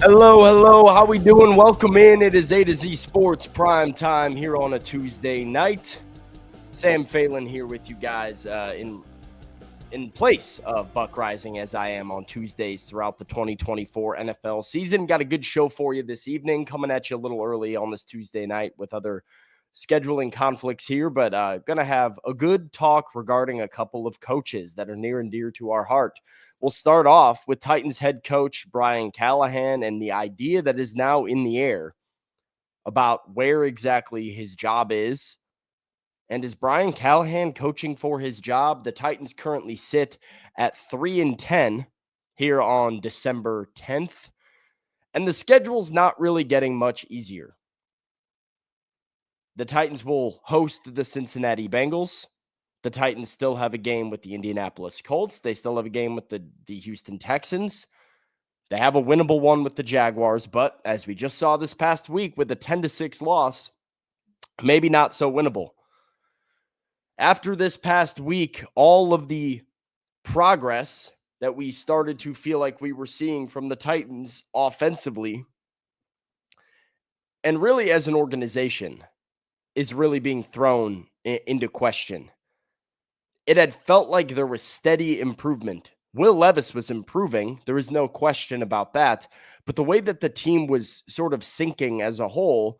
Hello. How we doing? Welcome in. It is A to Z Sports Prime Time here on a Tuesday night. Sam Phelan here with you guys in place of Buck Rising as I am on Tuesdays throughout the 2024 NFL season. Got a good show for you this evening, coming at you a little early on this Tuesday night with other scheduling conflicts here, but going to have a good talk regarding a couple of coaches that are near and dear to our heart. We'll start off with Titans head coach Brian Callahan and the idea that is now in the air about where exactly his job is. And is Brian Callahan coaching for his job? The Titans currently sit at 3-10 here on December 10th. And the schedule's not really getting much easier. The Titans will host the Cincinnati Bengals. The Titans still have a game with the Indianapolis Colts. They still have a game with the Houston Texans. They have a winnable one with the Jaguars, but as we just saw this past week with a 10-6 loss, maybe not so winnable. After this past week, all of the progress that we started to feel like we were seeing from the Titans offensively, and really as an organization, is really being thrown into question. It had felt like there was steady improvement. Will Levis was improving. There is no question about that. But the way that the team was sort of sinking as a whole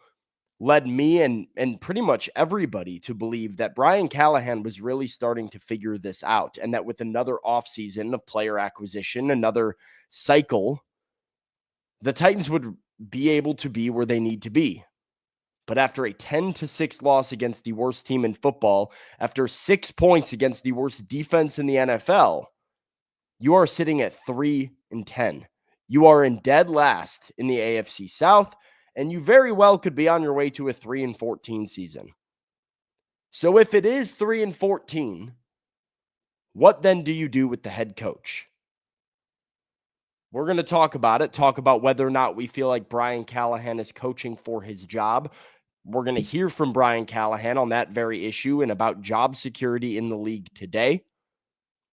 led me and pretty much everybody to believe that Brian Callahan was really starting to figure this out, and that with another offseason of player acquisition, another cycle, the Titans would be able to be where they need to be. But after a 10-6 loss against the worst team in football, after 6 points against the worst defense in the NFL, you are sitting at 3-10. You are in dead last in the AFC South, and you very well could be on your way to a 3-14 season. So if it is 3-14, what then do you do with the head coach? We're going to talk about whether or not we feel like Brian Callahan is coaching for his job. We're going to hear from Brian Callahan on that very issue and about job security in the league today.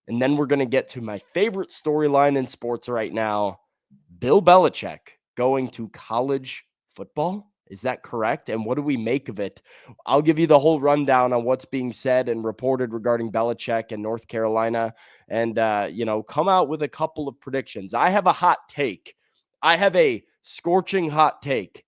And then we're going to get to my favorite storyline in sports right now, Bill Belichick going to college football. Is that correct? And what do we make of it? I'll give you the whole rundown on what's being said and reported regarding Bellichick and North Carolina, and come out with a couple of predictions. I have a hot take. I have a scorching hot take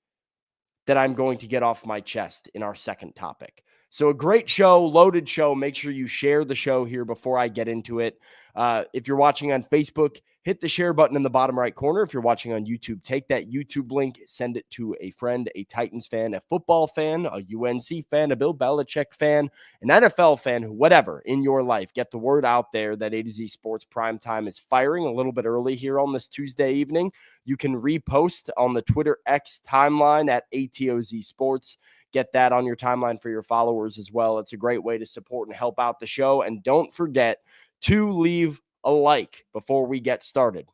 that I'm going to get off my chest in our second topic. So a great show, loaded show. Make sure you share the show here before I get into it. If you're watching on Facebook, hit the share button in the bottom right corner. If you're watching on YouTube, take that YouTube link, send it to a friend, a Titans fan, a football fan, a UNC fan, a Bill Belichick fan, an NFL fan, whatever in your life. Get the word out there that A to Z Sports Primetime is firing a little bit early here on this Tuesday evening. You can repost on the Twitter X timeline at ATOZ Sports. Get that on your timeline for your followers as well. It's a great way to support and help out the show. And don't forget to leave a like before we get started.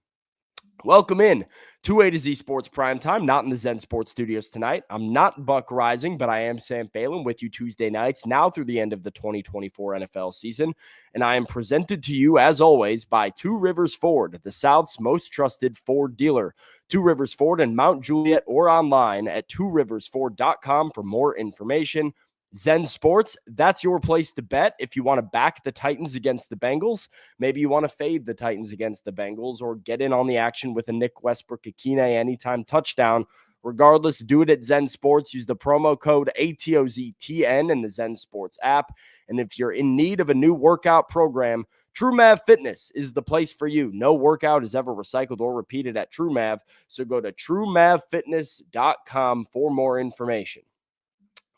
Welcome in to A to Z Sports Primetime, not in the Zen Sports Studios tonight. I'm not Buck Rising, but I am Sam Phelan with you Tuesday nights, now through the end of the 2024 NFL season. And I am presented to you, as always, by Two Rivers Ford, the South's most trusted Ford dealer. Two Rivers Ford in Mount Juliet or online at tworiversford.com for more information. Zen Sports, that's your place to bet if you want to back the Titans against the Bengals. Maybe you want to fade the Titans against the Bengals or get in on the action with a Nick Westbrook-Akine anytime touchdown. Regardless, do it at Zen Sports. Use the promo code ATOZTN in the Zen Sports app. And if you're in need of a new workout program, TrueMav Fitness is the place for you. No workout is ever recycled or repeated at TrueMav, so go to TrueMavFitness.com for more information.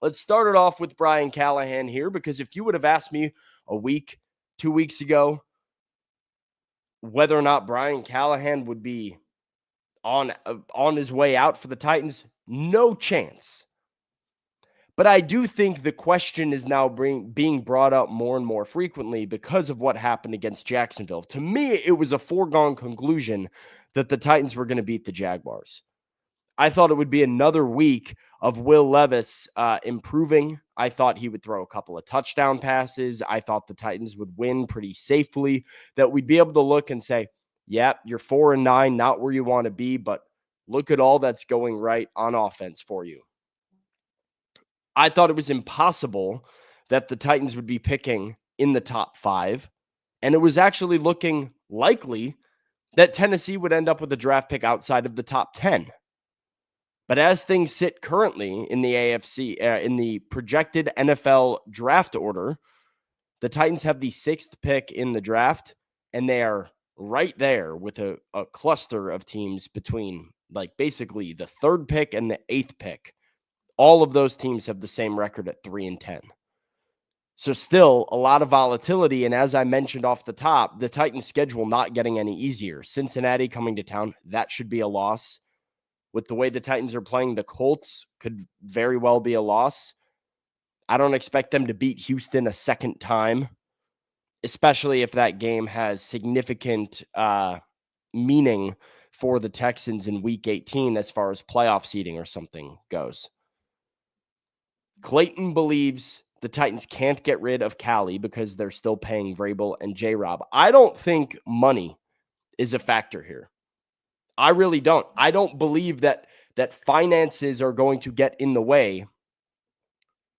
Let's start it off with Brian Callahan here, because if you would have asked me a week, 2 weeks ago, whether or not Brian Callahan would be on his way out for the Titans, no chance. But I do think the question is now being brought up more and more frequently because of what happened against Jacksonville. To me, it was a foregone conclusion that the Titans were going to beat the Jaguars. I thought it would be another week of Will Levis improving. I thought he would throw a couple of touchdown passes. I thought the Titans would win pretty safely, that we'd be able to look and say, yeah, you're 4-9, not where you want to be, but Look at all that's going right on offense for you. I thought it was impossible that the Titans would be picking in the top 5, and it was actually looking likely that Tennessee would end up with a draft pick outside of the top 10. But as things sit currently in the AFC, in the projected NFL draft order, the Titans have the 6th pick in the draft, and they are right there with a cluster of teams between like basically the 3rd pick and the 8th pick. All of those teams have the same record at 3-10. So still a lot of volatility. And as I mentioned off the top, the Titans' schedule not getting any easier. Cincinnati coming to town, that should be a loss. With the way the Titans are playing, the Colts could very well be a loss. I don't expect them to beat Houston a second time, especially if that game has significant meaning for the Texans in Week 18 as far as playoff seeding or something goes. Clayton believes the Titans can't get rid of Callie because they're still paying Vrabel and J-Rob. I don't think money is a factor here. I really don't. I don't believe that finances are going to get in the way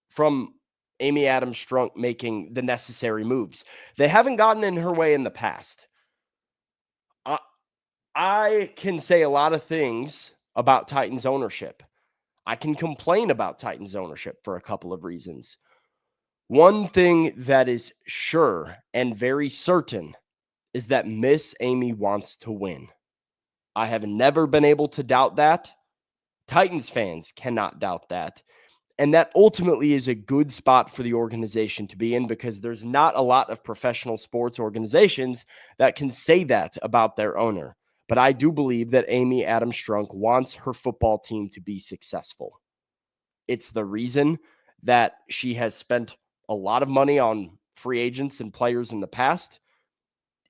from Amy Adams Strunk making the necessary moves. They haven't gotten in her way in the past. I can say a lot of things about Titans ownership. I can complain about Titans ownership for a couple of reasons. One thing that is sure and very certain is that Miss Amy wants to win. I have never been able to doubt that. Titans fans cannot doubt that. And that ultimately is a good spot for the organization to be in because there's not a lot of professional sports organizations that can say that about their owner. But I do believe that Amy Adams Strunk wants her football team to be successful. It's the reason that she has spent a lot of money on free agents and players in the past.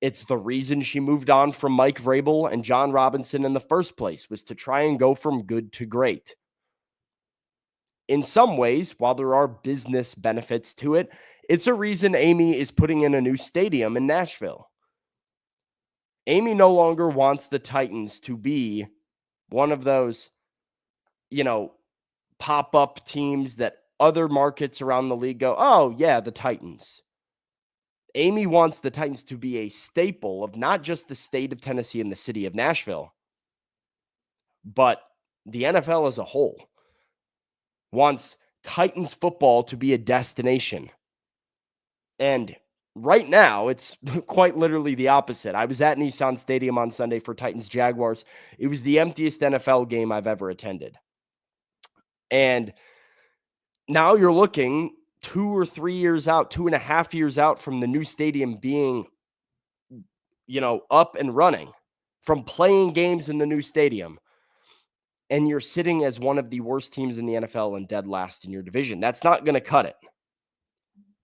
It's the reason she moved on from Mike Vrabel and John Robinson in the first place, was to try and go from good to great. In some ways, while there are business benefits to it, it's a reason Amy is putting in a new stadium in Nashville. Amy no longer wants the Titans to be one of those, pop-up teams that other markets around the league go, oh, yeah, the Titans. Amy wants the Titans to be a staple of not just the state of Tennessee and the city of Nashville, but the NFL as a whole. Wants Titans football to be a destination. And right now, it's quite literally the opposite. I was at Nissan Stadium on Sunday for Titans Jaguars. It was the emptiest NFL game I've ever attended. And now you're looking 2 or 3 years out, 2.5 years out from the new stadium being, up and running, from playing games in the new stadium. And you're sitting as one of the worst teams in the NFL and dead last in your division. That's not going to cut it.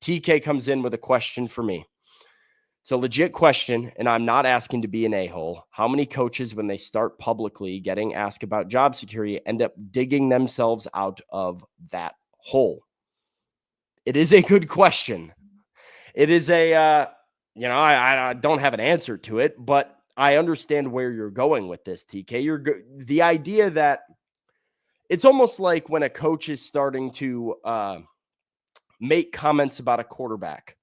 TK comes in with a question for me. It's a legit question, and I'm not asking to be an a-hole. How many coaches, when they start publicly getting asked about job security, end up digging themselves out of that hole? It is a good question. It is I don't have an answer to it, but I understand where you're going with this, TK. The idea that it's almost like when a coach is starting to make comments about a quarterback.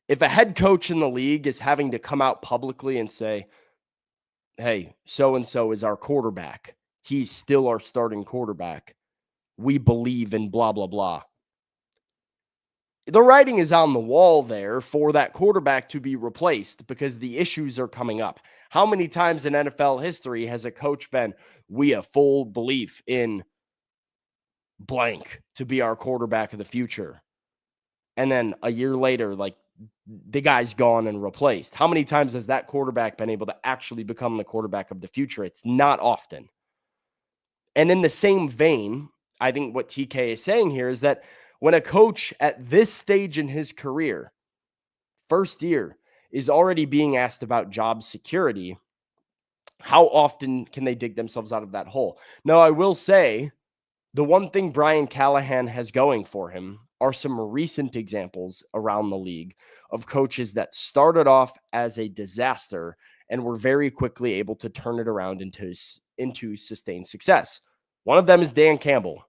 If a head coach in the league is having to come out publicly and say, hey, so-and-so is our quarterback, he's still our starting quarterback, we believe in blah, blah, blah. The writing is on the wall there for that quarterback to be replaced because the issues are coming up. How many times in NFL history has a coach been, we have full belief in blank to be our quarterback of the future? And then a year later, the guy's gone and replaced. How many times has that quarterback been able to actually become the quarterback of the future? It's not often. And in the same vein, I think what TK is saying here is that when a coach at this stage in his career, first year, is already being asked about job security, how often can they dig themselves out of that hole? Now, I will say the one thing Brian Callahan has going for him are some recent examples around the league of coaches that started off as a disaster and were very quickly able to turn it around into sustained success. One of them is Dan Campbell,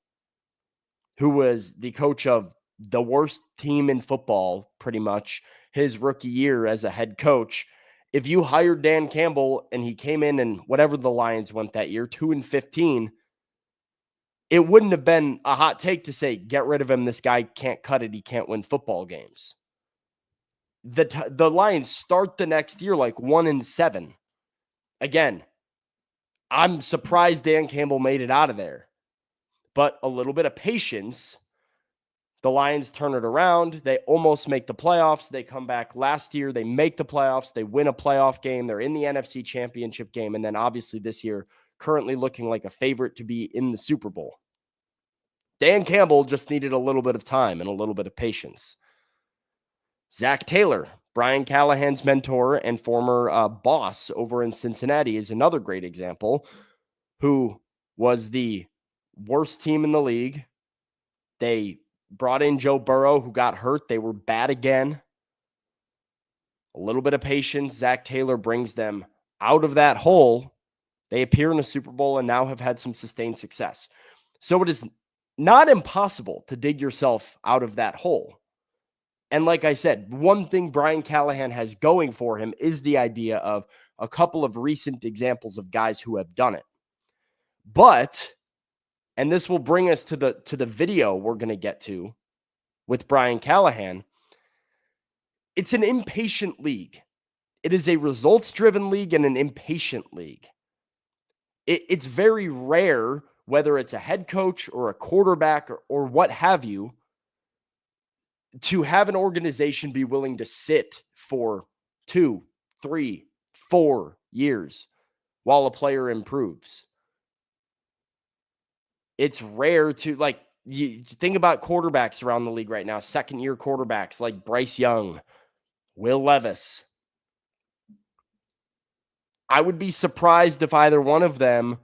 who was the coach of the worst team in football pretty much his rookie year as a head coach. If you hired Dan Campbell and he came in and whatever the Lions went that year, 2-15, it wouldn't have been a hot take to say, get rid of him. This guy can't cut it. He can't win football games. The Lions start the next year like 1-7. Again, I'm surprised Dan Campbell made it out of there, but a little bit of patience. The Lions turn it around. They almost make the playoffs. They come back last year. They make the playoffs. They win a playoff game. They're in the NFC Championship game. And then obviously this year, currently looking like a favorite to be in the Super Bowl. Dan Campbell just needed a little bit of time and a little bit of patience. Zach Taylor, Brian Callahan's mentor and former boss over in Cincinnati, is another great example, who was the worst team in the league. They brought in Joe Burrow, who got hurt. They were bad again. A little bit of patience. Zach Taylor brings them out of that hole. They appear in the Super Bowl and now have had some sustained success. So it is not impossible to dig yourself out of that hole. And like I said, one thing Brian Callahan has going for him is the idea of a couple of recent examples of guys who have done it. But, and this will bring us to the video we're going to get to with Brian Callahan, it's an impatient league. It is a results-driven league and an impatient league. It's very rare, whether it's a head coach or a quarterback or what have you, to have an organization be willing to sit for 2, 3, 4 years while a player improves. It's rare to, like, you think about quarterbacks around the league right now, second-year quarterbacks like Bryce Young, Will Levis. I would be surprised if either one of them,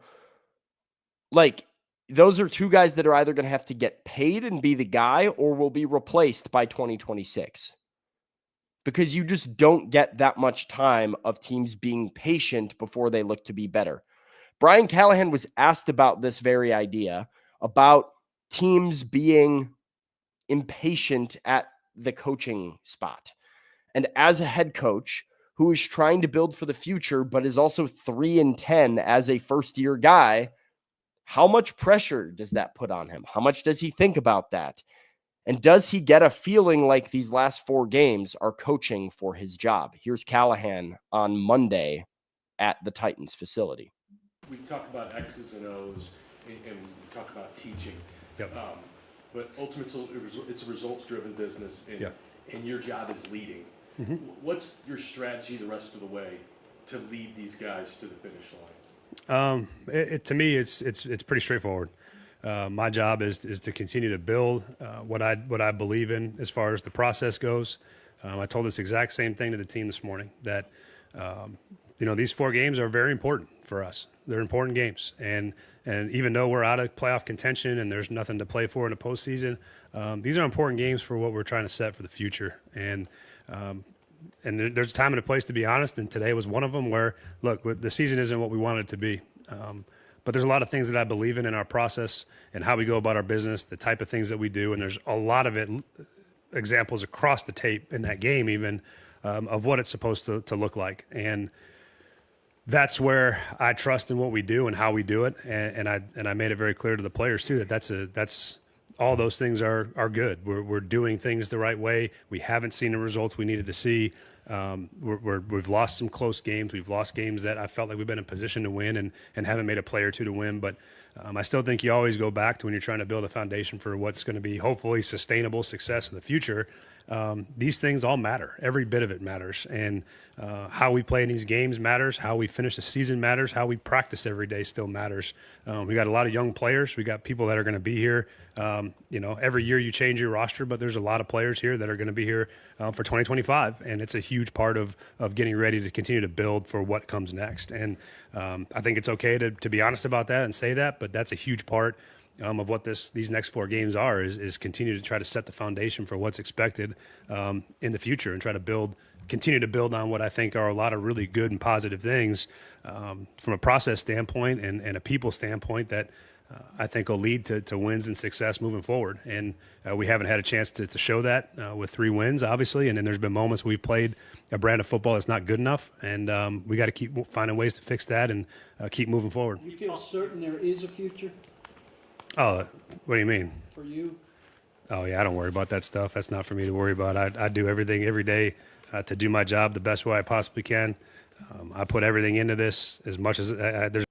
like, those are two guys that are either going to have to get paid and be the guy or will be replaced by 2026. Because you just don't get that much time of teams being patient before they look to be better. Brian Callahan was asked about this very idea, about teams being impatient at the coaching spot. And as a head coach who is trying to build for the future, but is also 3-10 as a first-year guy, how much pressure does that put on him? How much does he think about that? And does he get a feeling like these last 4 games are coaching for his job? Here's Callahan on Monday at the Titans facility. We talk about X's and O's, and we talk about teaching. Yep. But ultimately, it's a results-driven business, and your job is leading. Mm-hmm. What's your strategy the rest of the way to lead these guys to the finish line? To me, it's pretty straightforward. My job is to continue to build what I believe in as far as the process goes. I told this exact same thing to the team this morning, that these 4 games are very important for us. They're important games, and even though we're out of playoff contention and there's nothing to play for in the postseason, these are important games for what we're trying to set for the future. And there's a time and a place, to be honest, and today was one of them where, look, the season isn't what we want it to be. But there's a lot of things that I believe in our process and how we go about our business, the type of things that we do, and there's a lot of examples across the tape in that game even of what it's supposed to look like. And that's where I trust in what we do and how we do it. And I made it very clear to the players too that that's all those things are good. We're doing things the right way. We haven't seen the results we needed to see. We've lost some close games. We've lost games that I felt like we've been in position to win and haven't made a play or two to win. But I still think you always go back to when you're trying to build a foundation for what's going to be hopefully sustainable success in the future. These things all matter. Every bit of it matters. And how we play in these games matters. How we finish the season matters. How we practice every day still matters. We got a lot of young players. We got people that are going to be here. Every year you change your roster, but there's a lot of players here that are going to be here for 2025. And it's a huge part of getting ready to continue to build for what comes next. And I think it's okay to be honest about that and say that, but that's a huge part of what these next 4 games are is continue to try to set the foundation for what's expected in the future and try to build continue to build on what I think are a lot of really good and positive things from a process standpoint and a people standpoint that I think will lead to wins and success moving forward. And we haven't had a chance to show that with 3 wins, obviously. And then there's been moments we've played a brand of football that's not good enough. And we got to keep finding ways to fix that and keep moving forward. You feel certain there is a future Oh, what do you mean? for you? Oh, yeah, I don't worry about that stuff. That's not for me to worry about. I do everything every day to do my job the best way I possibly can. I put everything into this as much as there's.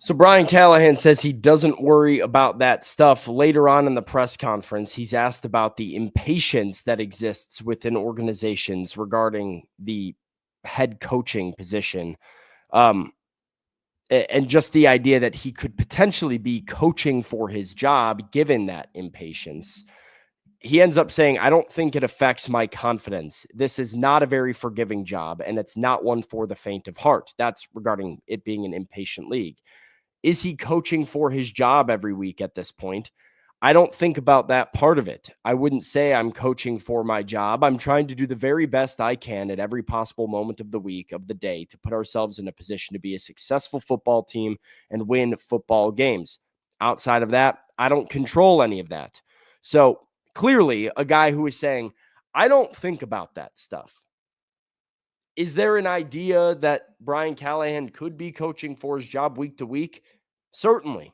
So Brian Callahan says he doesn't worry about that stuff. Later on in the press conference, he's asked about the impatience that exists within organizations regarding the head coaching position. And just the idea that he could potentially be coaching for his job given that impatience. He ends up saying, I don't think it affects my confidence. This is not a very forgiving job, and it's not one for the faint of heart. That's regarding it being an impatient league. Is he coaching for his job every week at this point? I don't think about that part of it. I wouldn't say I'm coaching for my job. I'm trying to do the very best I can at every possible moment of the week, of the day, to put ourselves in a position to be a successful football team and win football games. Outside of that, I don't control any of that. So clearly, a guy who is saying, I don't think about that stuff. Is there an idea that Brian Callahan could be coaching for his job week to week? Certainly.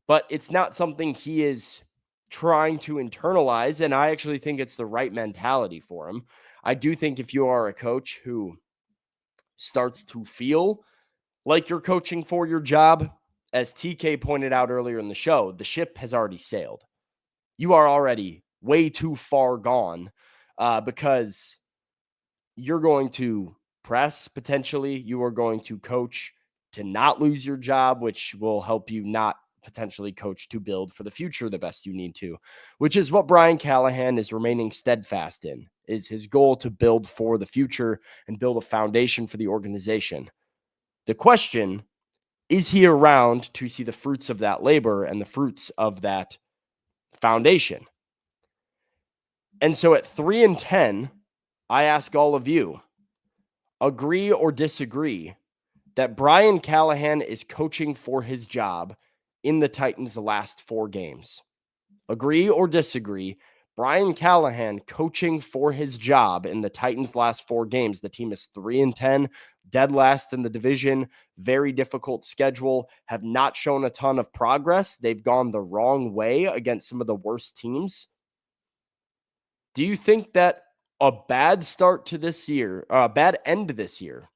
But it's not something he is trying to internalize, and I actually think it's the right mentality for him. I do think if you are a coach who starts to feel like you're coaching for your job, as TK pointed out earlier in the show, the ship has already sailed. You are already way too far gone because you're going to press potentially. You are going to coach to not lose your job, which will help you not potentially coach to build for the future the best you need to, which is what Brian Callahan is remaining steadfast in, is his goal to build for the future and build a foundation for the organization. The question, is he around to see the fruits of that labor and the fruits of that foundation? And so at 3-10, I ask all of you, agree or disagree that Brian Callahan is coaching for his job in the Titans' last 4 games? Agree or disagree? Brian Callahan coaching for his job in the Titans' last 4 games. The team is 3-10, dead last in the division, very difficult schedule, have not shown a ton of progress. They've gone the wrong way against some of the worst teams. Do you think that a bad start to this year, or a bad end to this year,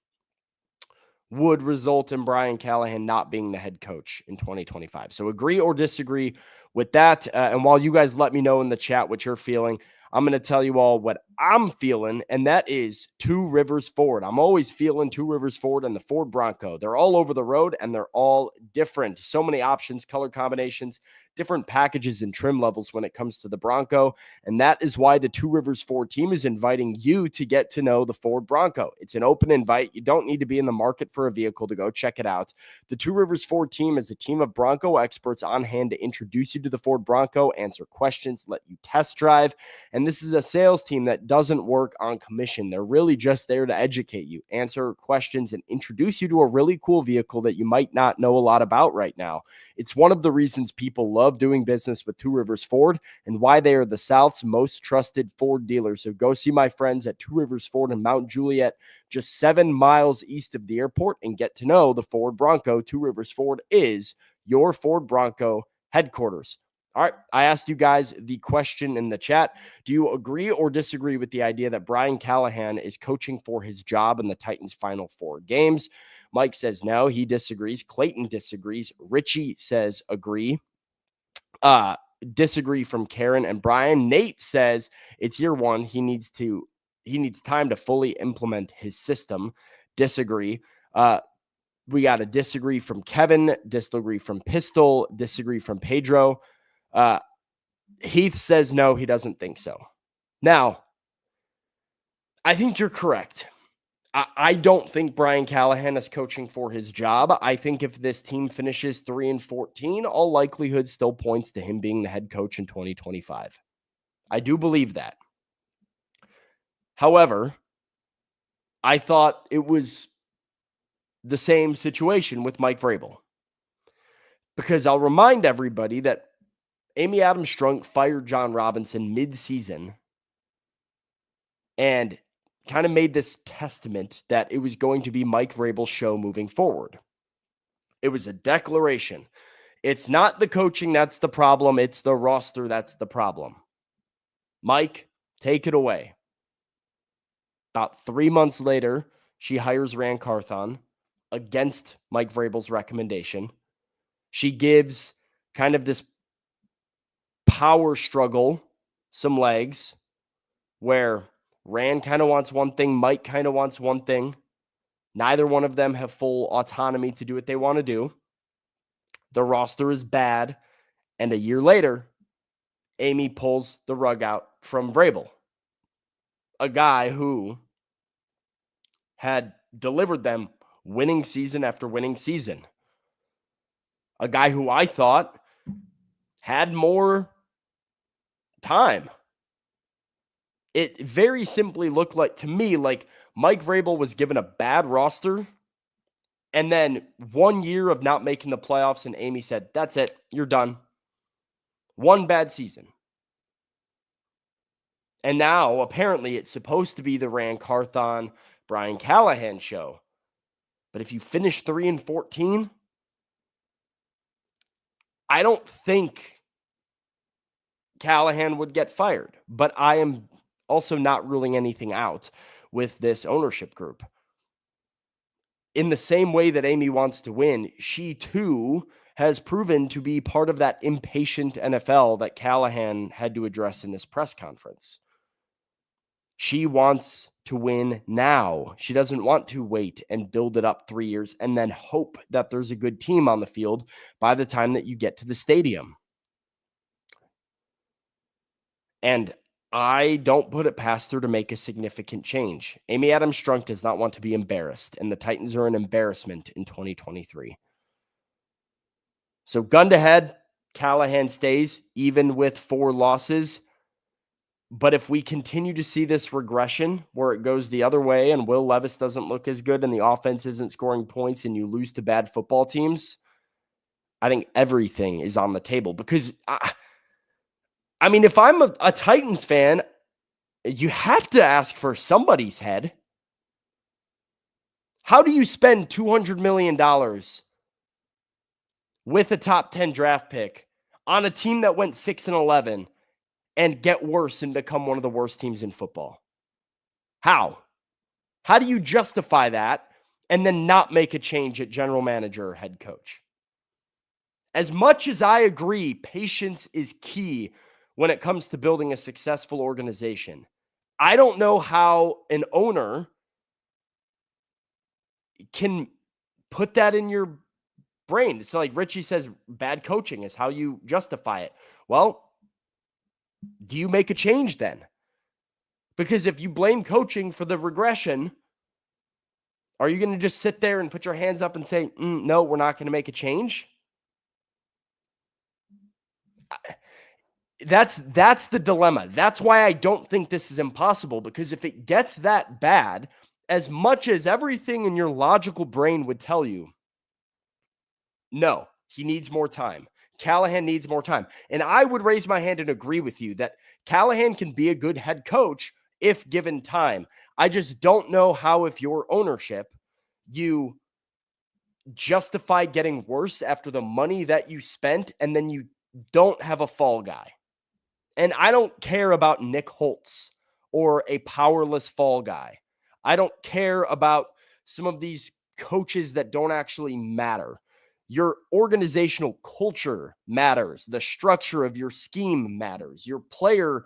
would result in Brian Callahan not being the head coach in 2025? So agree or disagree with that. And while you guys let me know in the chat what you're feeling, I'm going to tell you all what I'm feeling, and that is Two Rivers Ford. I'm always feeling Two Rivers Ford and the Ford Bronco. They're all over the road, and they're all different. So many options, color combinations, different packages and trim levels when it comes to the Bronco. And that is why the Two Rivers Ford team is inviting you to get to know the Ford Bronco. It's an open invite. You don't need to be in the market for a vehicle to go check it out. The Two Rivers Ford team is a team of Bronco experts on hand to introduce you to the Ford Bronco, answer questions, let you test drive. And this is a sales team that doesn't work on commission. They're really just there to educate you, answer questions, and introduce you to a really cool vehicle that you might not know a lot about right now. It's one of the reasons people love doing business with Two Rivers Ford and why they are the South's most trusted Ford dealer. So go see my friends at Two Rivers Ford in Mount Juliet, just 7 miles east of the airport, and get to know the Ford Bronco. Two Rivers Ford is your Ford Bronco headquarters. All right, I asked you guys the question in the chat. Do you agree or disagree with the idea that Brian Callahan is coaching for his job in the Titans' final 4 games? Mike says no, he disagrees. Clayton disagrees. Richie says agree. Disagree from Karen and Brian. Nate says it's year 1. He needs time to fully implement his system. Disagree. We got a disagree from Kevin, disagree from Pistol, disagree from Pedro. Heath says no, he doesn't think so. Now, I think you're correct. I don't think Brian Callahan is coaching for his job. I think if this team finishes 3-14, all likelihood still points to him being the head coach in 2025. I do believe that. However, I thought it was the same situation with Mike Vrabel. Because I'll remind everybody that Amy Adams Strunk fired John Robinson mid-season and kind of made this testament that it was going to be Mike Vrabel's show moving forward. It was a declaration. It's not the coaching that's the problem. It's the roster that's the problem. Mike, take it away. About 3 months later, she hires Ran Carthon against Mike Vrabel's recommendation. She gives kind of this power struggle some legs where Ran kind of wants one thing, Mike kind of wants one thing. Neither one of them have full autonomy to do what they want to do. The roster is bad. And a year later, Amy pulls the rug out from Vrabel, a guy who had delivered them winning season after winning season. A guy who I thought had more time. It very simply looked like, to me, like Mike Vrabel was given a bad roster, and then 1 year of not making the playoffs, and Amy said, that's it, you're done. One bad season. And now, apparently, it's supposed to be the Ran Carthon, Brian Callahan show. But if you finish 3-14, I don't think Callahan would get fired. But I am also not ruling anything out with this ownership group. In the same way that Amy wants to win, she too has proven to be part of that impatient NFL that Callahan had to address in this press conference. She wants to win now. She doesn't want to wait and build it up 3 years and then hope that there's a good team on the field by the time that you get to the stadium. And I don't put it past her to make a significant change. Amy Adams Strunk does not want to be embarrassed, and the Titans are an embarrassment in 2023. So gun to head, Callahan stays, even with 4 losses. But if we continue to see this regression where it goes the other way and Will Levis doesn't look as good and the offense isn't scoring points and you lose to bad football teams, I think everything is on the table. Because, I mean, if I'm a Titans fan, you have to ask for somebody's head. How do you spend $200 million with a top 10 draft pick on a team that went 6-11 and get worse and become one of the worst teams in football? How? How do you justify that and then not make a change at general manager or head coach? As much as I agree, patience is key when it comes to building a successful organization, I don't know how an owner can put that in your brain. So like Richie says, bad coaching is how you justify it. Well, do you make a change then? Because if you blame coaching for the regression, are you going to just sit there and put your hands up and say, no, we're not going to make a change? That's the dilemma. That's why I don't think this is impossible, because if it gets that bad, as much as everything in your logical brain would tell you, no, he needs more time. Callahan needs more time. And I would raise my hand and agree with you that Callahan can be a good head coach if given time. I just don't know how, if your ownership, you justify getting worse after the money that you spent and then you don't have a fall guy. And I don't care about Nick Holtz or a powerless fall guy. I don't care about some of these coaches that don't actually matter. Your organizational culture matters. The structure of your scheme matters. Your player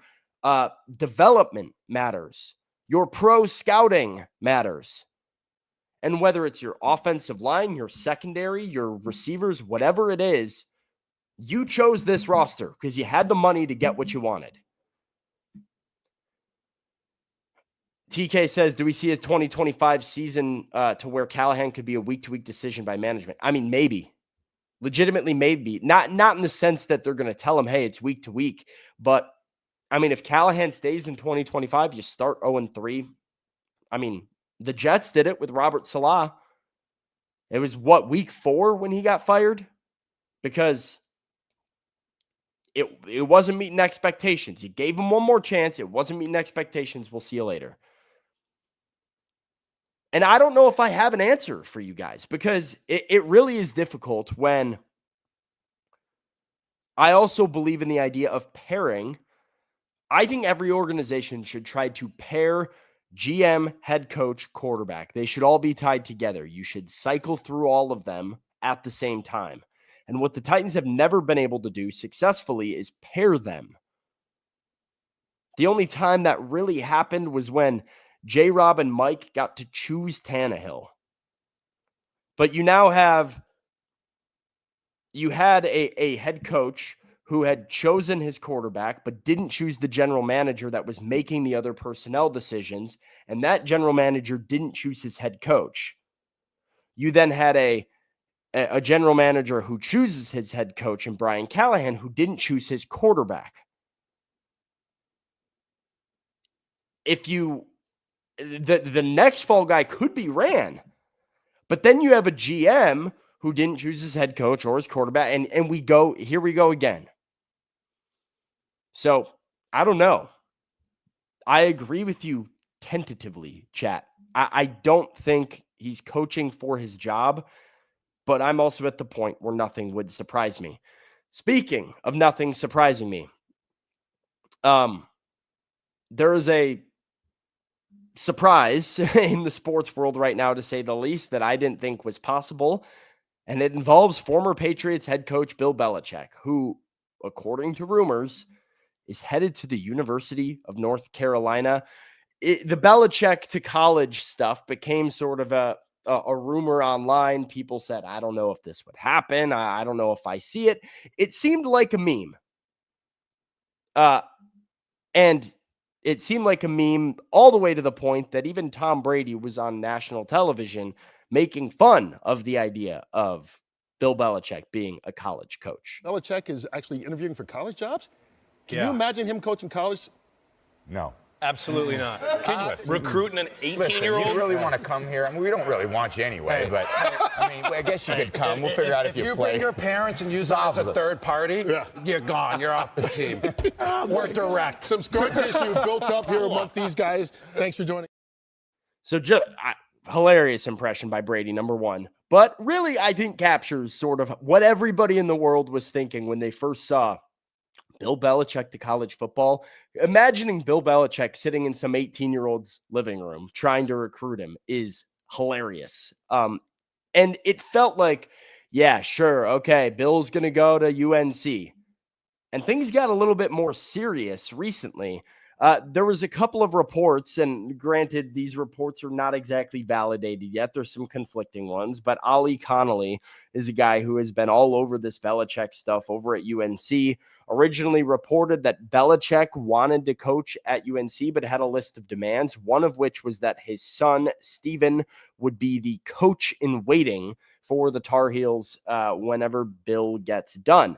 development matters. Your pro scouting matters. And whether it's your offensive line, your secondary, your receivers, whatever it is, you chose this roster because you had the money to get what you wanted. TK says, do we see his 2025 season to where Callahan could be a week-to-week decision by management? I mean, maybe. Legitimately, maybe. Not in the sense that they're going to tell him, hey, it's week-to-week. But I mean, if Callahan stays in 2025, you start 0-3. I mean, the Jets did it with Robert Salah. It was week 4 when he got fired? Because it wasn't meeting expectations. You gave him one more chance. It wasn't meeting expectations. We'll see you later. And I don't know if I have an answer for you guys, because it really is difficult when I also believe in the idea of pairing. I think every organization should try to pair GM, head coach, quarterback. They should all be tied together. You should cycle through all of them at the same time. And what the Titans have never been able to do successfully is pair them. The only time that really happened was when J-Rob and Mike got to choose Tannehill. But you now had a head coach who had chosen his quarterback but didn't choose the general manager that was making the other personnel decisions, and that general manager didn't choose his head coach. You then had a general manager who chooses his head coach and Brian Callahan, who didn't choose his quarterback. The next fall guy could be Ran, but then you have a GM who didn't choose his head coach or his quarterback, and here we go again. So I don't know. I agree with you tentatively, chat. I don't think he's coaching for his job, but I'm also at the point where nothing would surprise me. Speaking of nothing surprising me, there is a surprise in the sports world right now, to say the least, that I didn't think was possible, and it involves former Patriots head coach Bill Belichick, who, according to rumors, is headed to the University of North Carolina. The Bellichick to college stuff became sort of a rumor online. People said, I don't know if this would happen. I don't know if I see it. It seemed like a meme. And it seemed like a meme all the way to the point that even Tom Brady was on national television making fun of the idea of Bill Belichick being a college coach. Belichick is actually interviewing for college jobs? Can you imagine him coaching college? No. Absolutely not. Recruiting an 18-year-old? You really want to come here? I mean, we don't really want you anyway, but I mean, I guess you could come. We'll figure out if you play. If you bring your parents and use them as a third party, you're gone. You're off the team. We're direct. Some scar tissue built up here among these guys. Thanks for joining. So hilarious impression by Brady, number one. But really, I think captures sort of what everybody in the world was thinking when they first saw Bill Belichick to college football. Imagining Bill Belichick sitting in some 18-year-old's living room trying to recruit him is hilarious. And it felt like, yeah, sure, okay, Bill's going to go to UNC. And things got a little bit more serious recently. There was a couple of reports, and granted, these reports are not exactly validated yet. There's some conflicting ones, but Ali Connolly is a guy who has been all over this Belichick stuff over at UNC. Originally reported that Belichick wanted to coach at UNC, but had a list of demands, one of which was that his son, Steven, would be the coach in waiting for the Tar Heels whenever Bill gets done.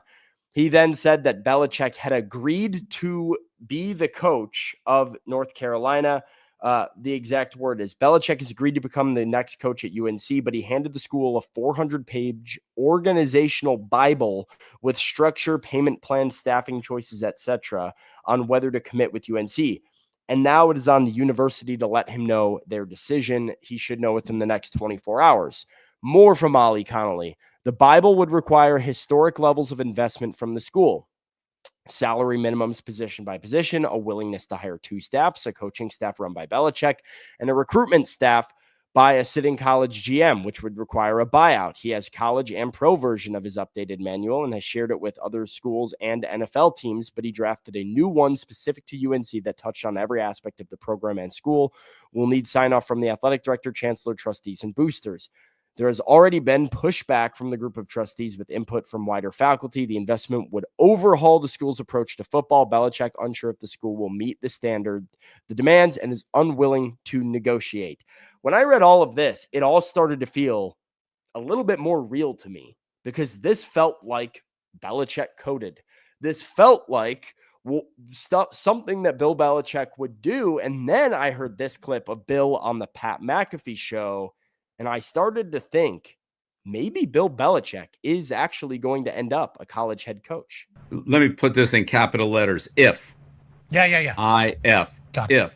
He then said that Belichick had agreed to be the coach of North Carolina. The exact word is, Belichick has agreed to become the next coach at UNC, but he handed the school a 400-page organizational Bible with structure, payment plans, staffing choices, etc., on whether to commit with UNC. And now it is on the university to let him know their decision. He should know within the next 24 hours. More from Ali Connolly. The Bible would require historic levels of investment from the school. Salary minimums position by position, a willingness to hire 2 staffs, a coaching staff run by Belichick, and a recruitment staff by a sitting college GM, which would require a buyout. He has college and pro version of his updated manual and has shared it with other schools and NFL teams, but he drafted a new one specific to UNC that touched on every aspect of the program and school. We'll need sign-off from the athletic director, chancellor, trustees, and boosters. There has already been pushback from the group of trustees with input from wider faculty. The investment would overhaul the school's approach to football. Belichick unsure if the school will meet the demands, and is unwilling to negotiate. When I read all of this, it all started to feel a little bit more real to me, because this felt like Belichick coded. This felt like something that Bill Belichick would do. And then I heard this clip of Bill on the Pat McAfee show, and I started to think maybe Bill Belichick is actually going to end up a college head coach. Let me put this in capital letters. If. Yeah. If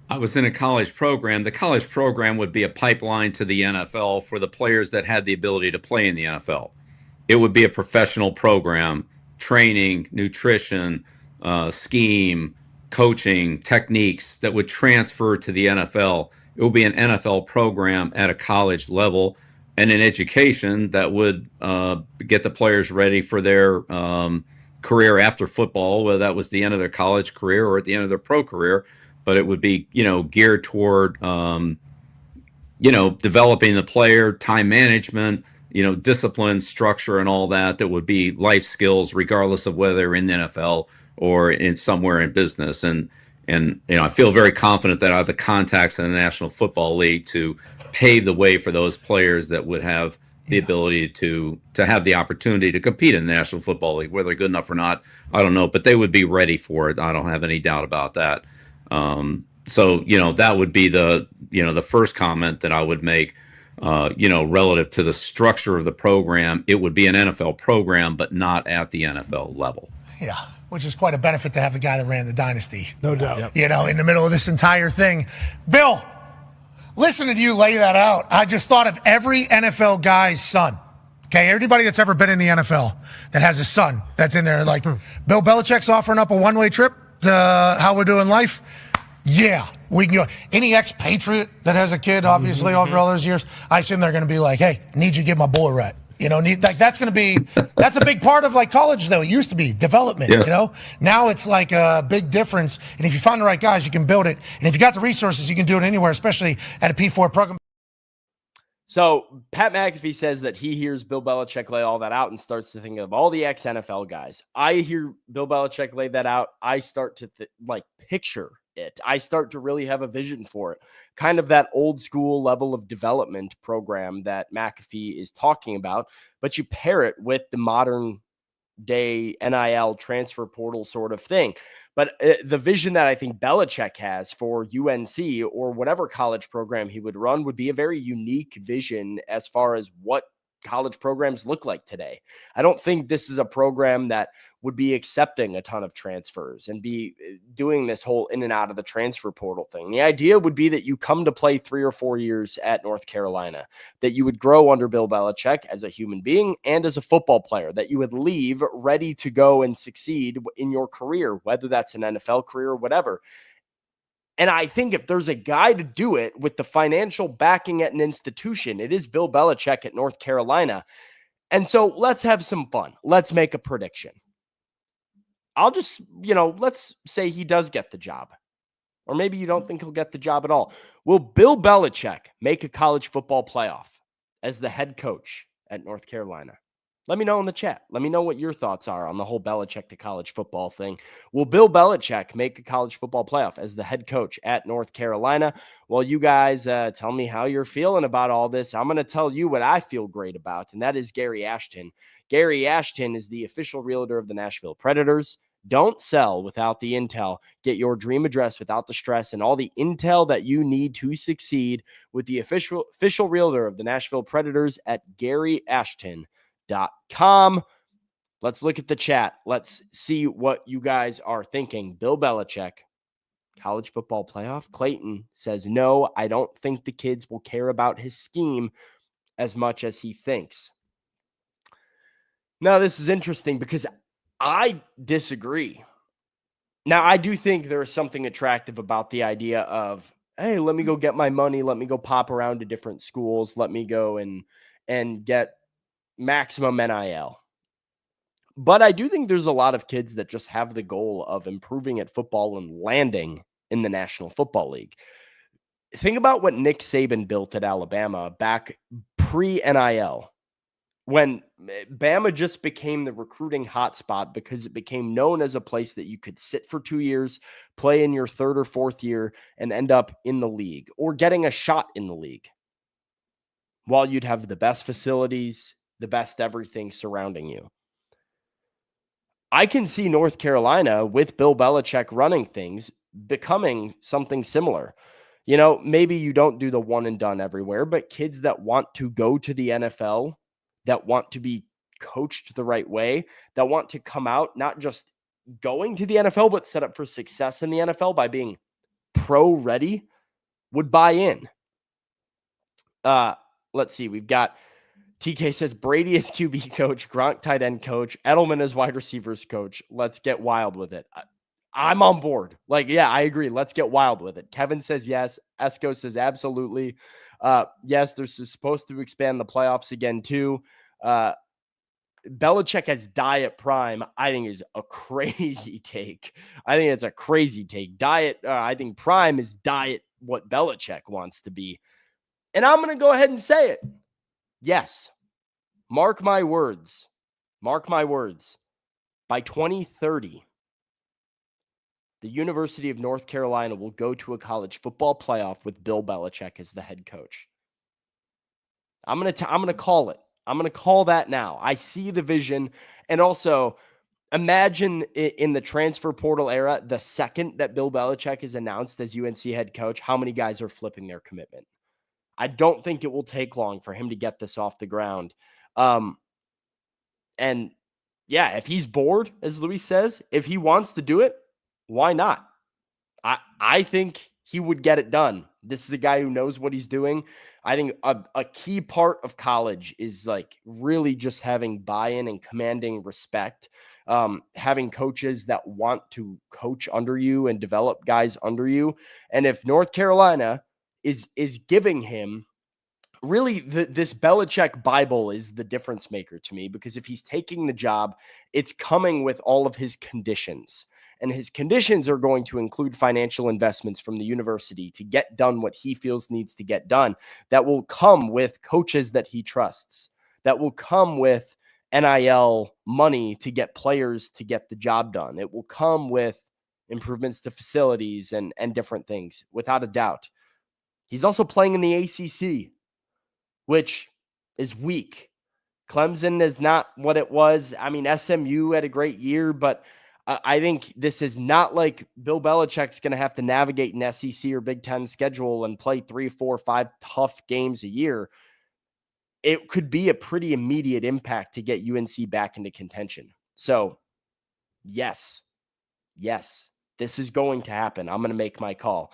I was in a college program, the college program would be a pipeline to the NFL for the players that had the ability to play in the NFL. It would be a professional program, training, nutrition, scheme, coaching, techniques that would transfer to the NFL. It would be an NFL program at a college level and an education that would get the players ready for their career after football, whether that was the end of their college career or at the end of their pro career. But it would be, geared toward, developing the player, time management, discipline, structure, and all that. That would be life skills, regardless of whether they're in the NFL or in somewhere in business. And I feel very confident that I have the contacts in the National Football League to pave the way for those players that would have the ability to have the opportunity to compete in the National Football League. Whether they're good enough or not, I don't know, but they would be ready for it. I don't have any doubt about that. So that would be the first comment that I would make, relative to the structure of the program. It would be an NFL program, but not at the NFL level. Yeah, which is quite a benefit to have the guy that ran the dynasty. No doubt. In the middle of this entire thing. Bill, listen to you lay that out. I just thought of every NFL guy's son. Okay, everybody that's ever been in the NFL that has a son that's in there, like Bill Belichick's offering up a one-way trip to how we're doing life. Yeah, we can go. Any expatriate that has a kid, obviously, over all those years, I assume they're going to be like, hey, need you to give my boy a rat. That's a big part of like college, though. It used to be development, Yes. Now it's like a big difference. And if you find the right guys, you can build it. And if you got the resources, you can do it anywhere, especially at a P4 program. So Pat McAfee says that he hears Bill Belichick lay all that out and starts to think of all the ex-NFL guys. I hear Bill Belichick lay that out. I start to picture it. I start to really have a vision for it. Kind of that old school level of development program that McAfee is talking about, but you pair it with the modern day NIL transfer portal sort of thing. But the vision that I think Belichick has for UNC or whatever college program he would run would be a very unique vision as far as what college programs look like today. I don't think this is a program that would be accepting a ton of transfers and be doing this whole in and out of the transfer portal thing. The idea would be that you come to play 3 or 4 years at North Carolina, that you would grow under Bill Belichick as a human being and as a football player, that you would leave ready to go and succeed in your career, whether that's an NFL career or whatever. And I think if there's a guy to do it with the financial backing at an institution, it is Bill Belichick at North Carolina. And so let's have some fun. Let's make a prediction. I'll just, let's say he does get the job. Or maybe you don't think he'll get the job at all. Will Bill Belichick make a college football playoff as the head coach at North Carolina? Let me know in the chat. Let me know what your thoughts are on the whole Belichick to college football thing. Will Bill Belichick make a college football playoff as the head coach at North Carolina? Well, you guys tell me how you're feeling about all this. I'm going to tell you what I feel great about, and that is Gary Ashton. Gary Ashton is the official realtor of the Nashville Predators. Don't sell without the intel. Get your dream address without the stress and all the intel that you need to succeed with the official realtor of the Nashville Predators at GaryAshton.com. Let's look at the chat. Let's see what you guys are thinking. Bill Belichick, college football playoff. Clayton says, no, I don't think the kids will care about his scheme as much as he thinks. Now, this is interesting because I disagree. Now, I do think there is something attractive about the idea of, hey, let me go get my money. Let me go pop around to different schools. Let me go and get maximum NIL. But I do think there's a lot of kids that just have the goal of improving at football and landing in the National Football League. Think about what Nick Saban built at Alabama back pre-NIL, when Bama just became the recruiting hotspot because it became known as a place that you could sit for 2 years, play in your 3rd or 4th year, and end up in the league or getting a shot in the league, while you'd have the best facilities, the best everything surrounding you. I can see North Carolina with Bill Belichick running things becoming something similar. You know, maybe you don't do the one and done everywhere, but kids that want to go to the NFL, that want to be coached the right way, that want to come out not just going to the NFL, but set up for success in the NFL by being pro ready, would buy in. Let's see. We've got TK says Brady as QB coach, Gronk tight end coach, Edelman as wide receivers coach. Let's get wild with it. I'm on board. Like, yeah, I agree. Let's get wild with it. Kevin says yes. Esco says absolutely. Yes, they're supposed to expand the playoffs again too. Bellichick as diet prime, I think is a crazy take. I think it's a crazy take. Diet, I think prime is diet what Belichick wants to be. And I'm going to go ahead and say it. Yes. Mark my words. Mark my words. By 2030, the University of North Carolina will go to a college football playoff with Bill Belichick as the head coach. I'm going to call it. I'm going to call that now. I see the vision. And also, imagine in the transfer portal era, the second that Bill Belichick is announced as UNC head coach, how many guys are flipping their commitment. I don't think it will take long for him to get this off the ground. And yeah, if he's bored, as Luis says, if he wants to do it, why not? I think he would get it done. This is a guy who knows what he's doing. I think a key part of college is like really just having buy-in and commanding respect, having coaches that want to coach under you and develop guys under you. And if North Carolina is giving him really this Belichick Bible is the difference maker to me, because if he's taking the job, it's coming with all of his conditions, and his conditions are going to include financial investments from the university to get done what he feels needs to get done. That will come with coaches that he trusts, that will come with NIL money to get players to get the job done. It will come with improvements to facilities and different things, without a doubt. He's also playing in the ACC, which is weak. Clemson is not what it was. I mean, SMU had a great year, but I think this is not like Bill Belichick's going to have to navigate an SEC or Big Ten schedule and play 3, 4, 5 tough games a year. It could be a pretty immediate impact to get UNC back into contention. So, yes, this is going to happen. I'm going to make my call.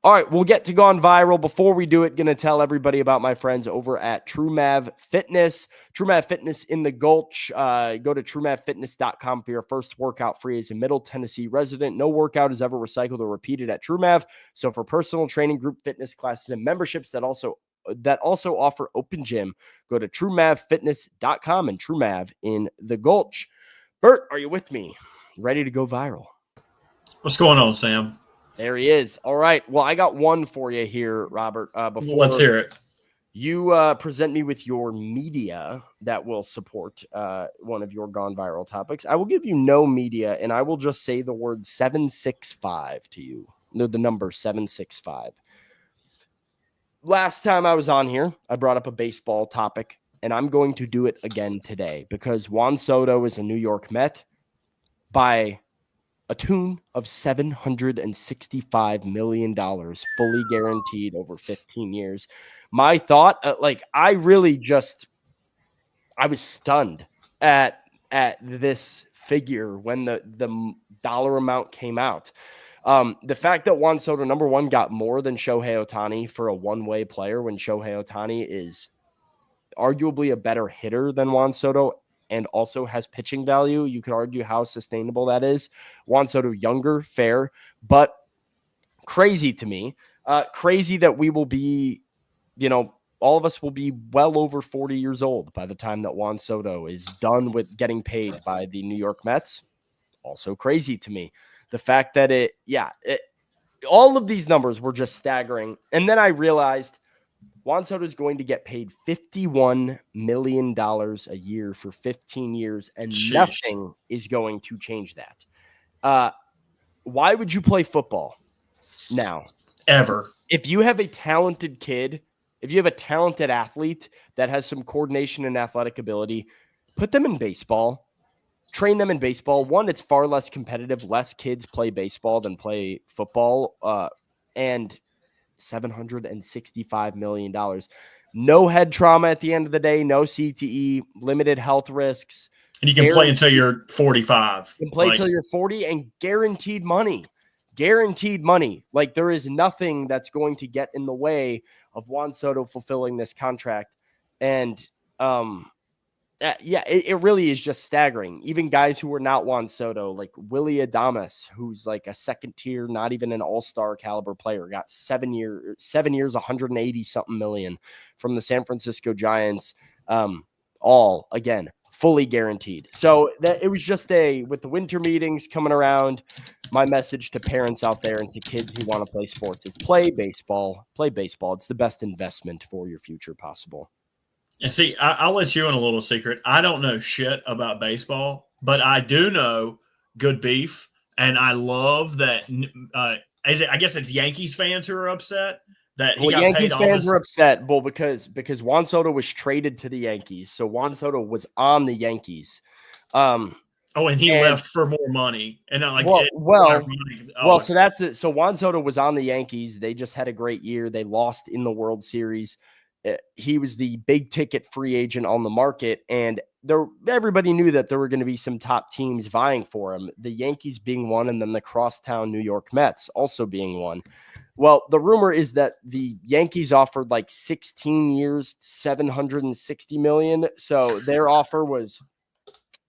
All right, we'll get to Gone Viral. Before we do it, going to tell everybody about my friends over at TrueMav Fitness. TrueMav Fitness in the Gulch. Go to TrueMavFitness.com for your first workout free as a Middle Tennessee resident. No workout is ever recycled or repeated at TrueMav. So for personal training, group fitness classes, and memberships that also offer open gym, go to TrueMavFitness.com and TrueMav in the Gulch. Bert, are you with me? Ready to go viral? What's going on, Sam? There he is. All right. Well, I got one for you here, Robert. Let's hear it. You present me with your media that will support one of your Gone Viral topics. I will give you no media, and I will just say the word 765 to you. No, the number 765. Last time I was on here, I brought up a baseball topic, and I'm going to do it again today because Juan Soto is a New York Met by a tune of $765 million, fully guaranteed over 15 years. My thought, I was stunned at this figure when the dollar amount came out. The fact that Juan Soto, number one, got more than Shohei Ohtani for a one-way player when Shohei Ohtani is arguably a better hitter than Juan Soto and also has pitching value. You could argue how sustainable that is. Juan Soto, younger, fair, but crazy to me. Crazy that we will be, all of us will be well over 40 years old by the time that Juan Soto is done with getting paid by the New York Mets. Also crazy to me. The fact that all of these numbers were just staggering. And then I realized Juan Soto is going to get paid $51 million a year for 15 years, and nothing is going to change that. Why would you play football now? Ever. If you have a talented kid, if you have a talented athlete that has some coordination and athletic ability, put them in baseball. train them in baseball. One, it's far less competitive. Less kids play baseball than play football. And $765 million. No head trauma at the end of the day. No CTE. Limited health risks. And you can play until you're 45. You can play until you're 40 and guaranteed money. Guaranteed money. Like, there is nothing that's going to get in the way of Juan Soto fulfilling this contract. And it really is just staggering. Even guys who were not Juan Soto, like Willie Adames, who's like a second tier, not even an all-star caliber player, got 7 years, 180 something million from the San Francisco Giants. All again, fully guaranteed. So that it was just with the winter meetings coming around, my message to parents out there and to kids who want to play sports is play baseball. Play baseball. It's the best investment for your future possible. And see, I'll let you in a little secret. I don't know shit about baseball, but I do know good beef, and I love that. I guess it's Yankees fans who are upset that he got Yankees paid fans were upset. Well, because Juan Soto was traded to the Yankees, so Juan Soto was on the Yankees. And he left for more money, and not like so that's it. So Juan Soto was on the Yankees. They just had a great year. They lost in the World Series. He was the big ticket free agent on the market, and everybody knew that there were going to be some top teams vying for him, the Yankees being one, and then the crosstown New York Mets also being one. Well, the rumor is that the Yankees offered like 16 years, $760 million. So their offer was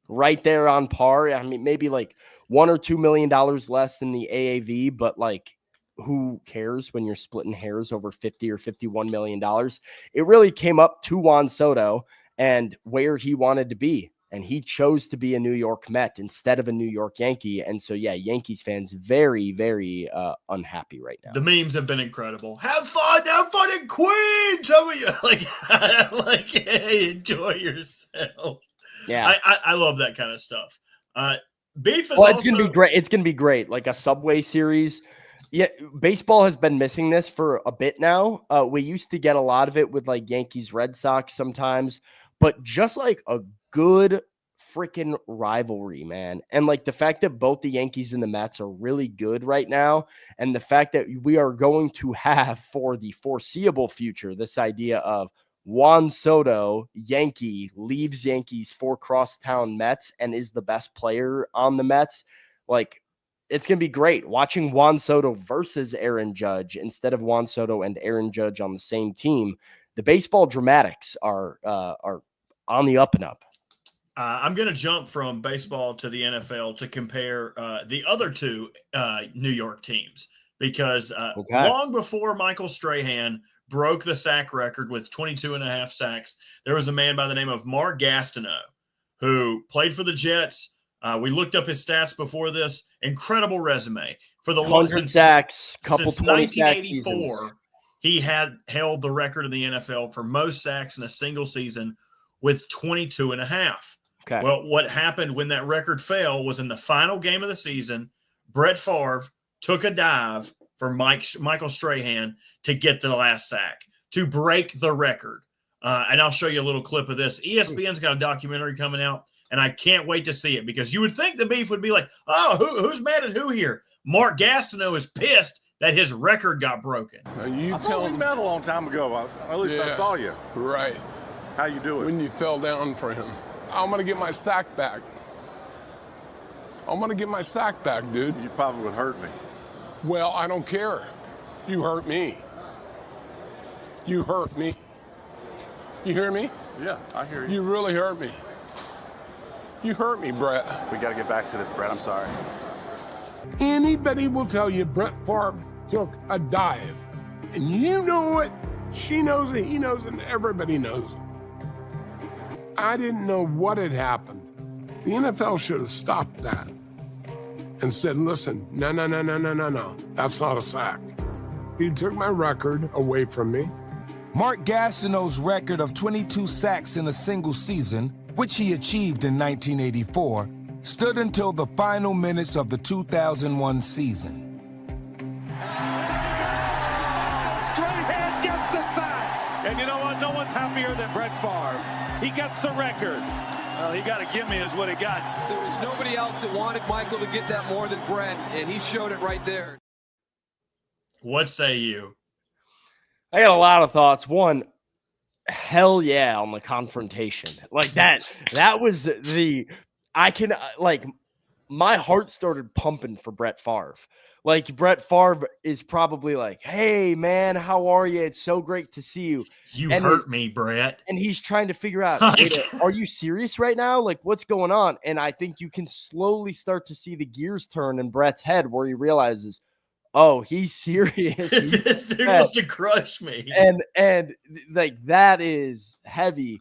right there on par. I mean, maybe like $1 or $2 million less than the AAV, but like, who cares when you're splitting hairs over $50 or $51 million? It really came up to Juan Soto and where he wanted to be. And he chose to be a New York Met instead of a New York Yankee. And so, yeah, Yankees fans very, very unhappy right now. The memes have been incredible. Have fun in Queens. Some of you hey, enjoy yourself. Yeah, I love that kind of stuff. Beef is it's gonna be great. It's gonna be great, like a Subway Series. Yeah, baseball has been missing this for a bit now. We used to get a lot of it with like Yankees, Red Sox sometimes, but just like a good freaking rivalry, man. And like the fact that both the Yankees and the Mets are really good right now, and the fact that we are going to have for the foreseeable future this idea of Juan Soto, Yankee, leaves Yankees for crosstown Mets and is the best player on the Mets. Like, it's going to be great watching Juan Soto versus Aaron Judge instead of Juan Soto and Aaron Judge on the same team. The baseball dramatics are on the up and up. I'm going to jump from baseball to the NFL to compare the other two New York teams because long before Michael Strahan broke the sack record with 22 and a half sacks, there was a man by the name of Mark Gastineau who played for the Jets. We looked up his stats before this. Incredible resume for the 100 sacks, couple since 1984. He had held the record in the NFL for most sacks in a single season with 22 and a half. Okay. Well, what happened when that record fell was in the final game of the season, Brett Favre took a dive for Michael Strahan to get the last sack, to break the record. And I'll show you a little clip of this. ESPN's got a documentary coming out, and I can't wait to see it because you would think the beef would be like, oh, who's mad at who here? Mark Gastineau is pissed that his record got broken. I thought we met a long time ago. At least I saw you. Right. How you doing? When you fell down for him. I'm going to get my sack back. I'm going to get my sack back, dude. You probably would hurt me. Well, I don't care. You hurt me. You hurt me. You hear me? Yeah, I hear you. You really hurt me. You hurt me, Brett. We got to get back to this, Brett. I'm sorry. Anybody will tell you Brett Favre took a dive. And you know it. She knows it. He knows it. And everybody knows it. I didn't know what had happened. The NFL should have stopped that and said, listen, no. That's not a sack. He took my record away from me. Mark Gastineau's record of 22 sacks in a single season, which he achieved in 1984, stood until the final minutes of the 2001 season. Strahan gets the sack. And you know what? No one's happier than Brett Favre. He gets the record. Well, he got to give me is what he got. There was nobody else that wanted Michael to get that more than Brett, and he showed it right there. What say you? I got a lot of thoughts. One, hell yeah on the confrontation. Like that was my heart started pumping for Brett Favre. Like Brett Favre is probably like, hey man, how are you? It's so great to see you. You hurt me, Brett. And he's trying to figure out, are you serious right now? Like what's going on? And I think you can slowly start to see the gears turn in Brett's head where he realizes, oh, he's serious. This dude wants to crush me. And like that is heavy.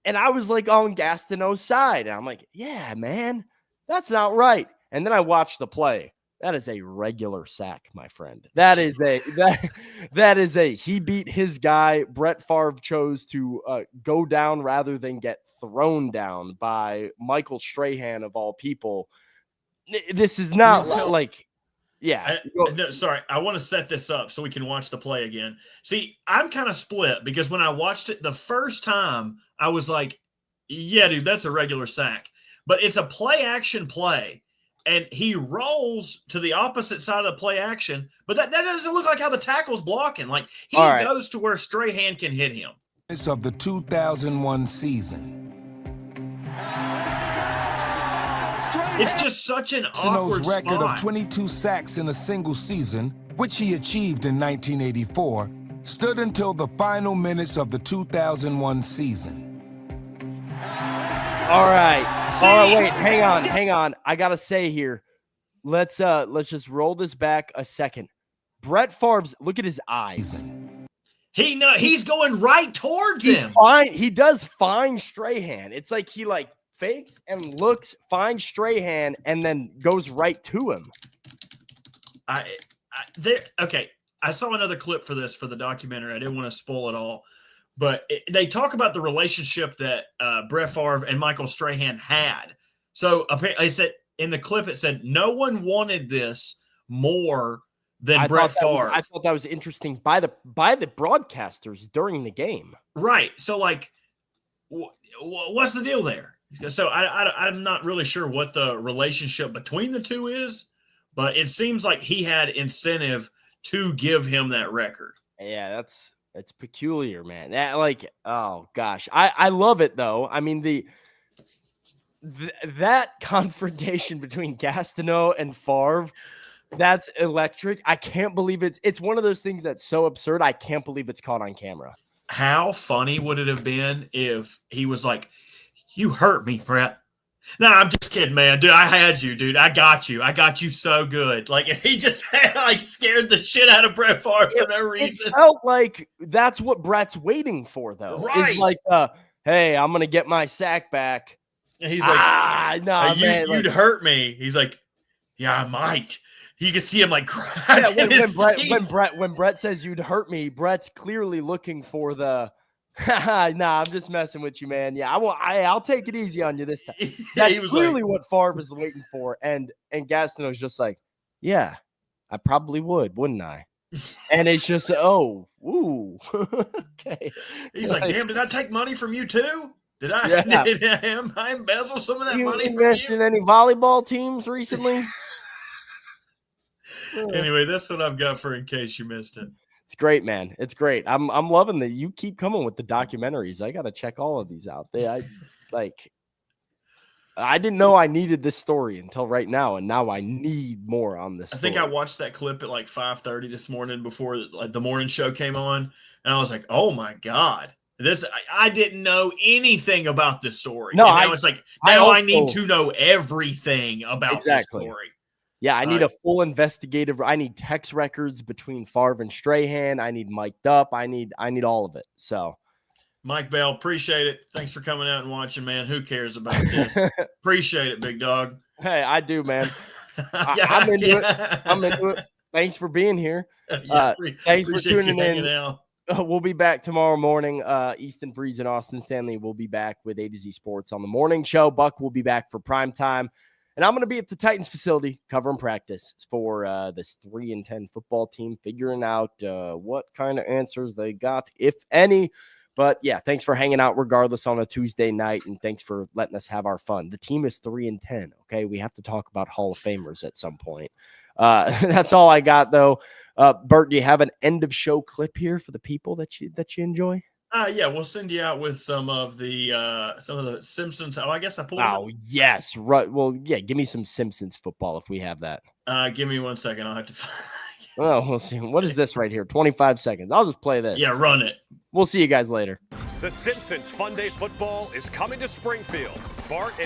And I was like on Gastineau's side. And I'm like, yeah, man, that's not right. And then I watched the play. That is a regular sack, my friend. That is he beat his guy. Brett Favre chose to go down rather than get thrown down by Michael Strahan of all people. This is not like, yeah. No, sorry, I want to set this up so we can watch the play again. See, I'm kind of split because when I watched it the first time, I was like, yeah, dude, that's a regular sack. But it's a play action play. And he rolls to the opposite side of the play action, but that doesn't look like how the tackle's blocking. Like he goes to where Strahan can hit him. It's of the 2001 season. It's just such an awkward record spot. of 22 sacks in a single season, which he achieved in 1984, stood until the final minutes of the 2001 season. All right. Wait, hang on. I gotta say here, let's just roll this back a second. Brett Favre's, look at his eyes. He's going right towards him. He does find Strahan. It's like he like fakes and looks, finds Strahan, and then goes right to him. Okay. I saw another clip for the documentary. I didn't want to spoil it all. But they talk about the relationship that Brett Favre and Michael Strahan had. So apparently, it said in the clip, it said no one wanted this more than Brett Favre. I thought that was interesting by the broadcasters during the game. Right. So like, what's the deal there? So I'm not really sure what the relationship between the two is, but it seems like he had incentive to give him that record. Yeah, it's peculiar, man. That oh gosh, I love it though. I mean that confrontation between Gastineau and Favre, that's electric. I can't believe it's one of those things that's so absurd. I can't believe it's caught on camera. How funny would it have been if he was like, "You hurt me, Brett." No, I'm just kidding, man. Dude, I had you, dude. I got you so good. Like, he just scared the shit out of Brett Favre for no reason. It felt like that's what Brett's waiting for, though. Right. It's like, hey, I'm going to get my sack back. And he's like, no, man. You'd hurt me. He's like, yeah, I might. You can see him like crying. When Brett says you'd hurt me, Brett's clearly looking for the, nah, I'm just messing with you, man. Yeah, I'll take it easy on you this time. That's clearly what Favre was waiting for. And Gastineau's just like, yeah, I probably would, wouldn't I? And it's just, okay. He's like, damn, did I take money from you too? Did I embezzle some of that money from you? Invested in any volleyball teams recently? Anyway, that's what I've got for in case you missed it. It's great, man. It's great. I'm loving that you keep coming with the documentaries. I got to check all of these out. I didn't know I needed this story until right now, and now I need more on this. I think I watched that clip at like 5:30 this morning before the morning show came on, and I was like, "Oh my god, I didn't know anything about this story." No, and now it's like now I need to know everything about this story. Yeah, I need a full investigative. I need text records between Favre and Strahan. I need mic'd up. I need all of it. So, Mike Bell, appreciate it. Thanks for coming out and watching, man. Who cares about this? Appreciate it, big dog. Hey, I do, man. I'm into it. I'm into it. Thanks for being here. Thanks for tuning in. We'll be back tomorrow morning. Easton Freeze and Austin Stanley will be back with A to Z Sports on the morning show. Buck will be back for prime time. And I'm going to be at the Titans facility covering practice for this 3-10 football team, figuring out what kind of answers they got, if any. But yeah, thanks for hanging out regardless on a Tuesday night, and thanks for letting us have our fun. The team is 3-10. Okay, we have to talk about Hall of Famers at some point. That's all I got, though. Bert, do you have an end of show clip here for the people that you enjoy? Yeah, we'll send you out with some of the Simpsons. Oh, I guess I pulled. Oh yes, right. Well, yeah. Give me some Simpsons football if we have that. Give me 1 second. I'll have to find. Oh, we'll see. What is this right here? 25 seconds. I'll just play this. Yeah, run it. We'll see you guys later. The Simpsons Fun Day Football is coming to Springfield. Bart and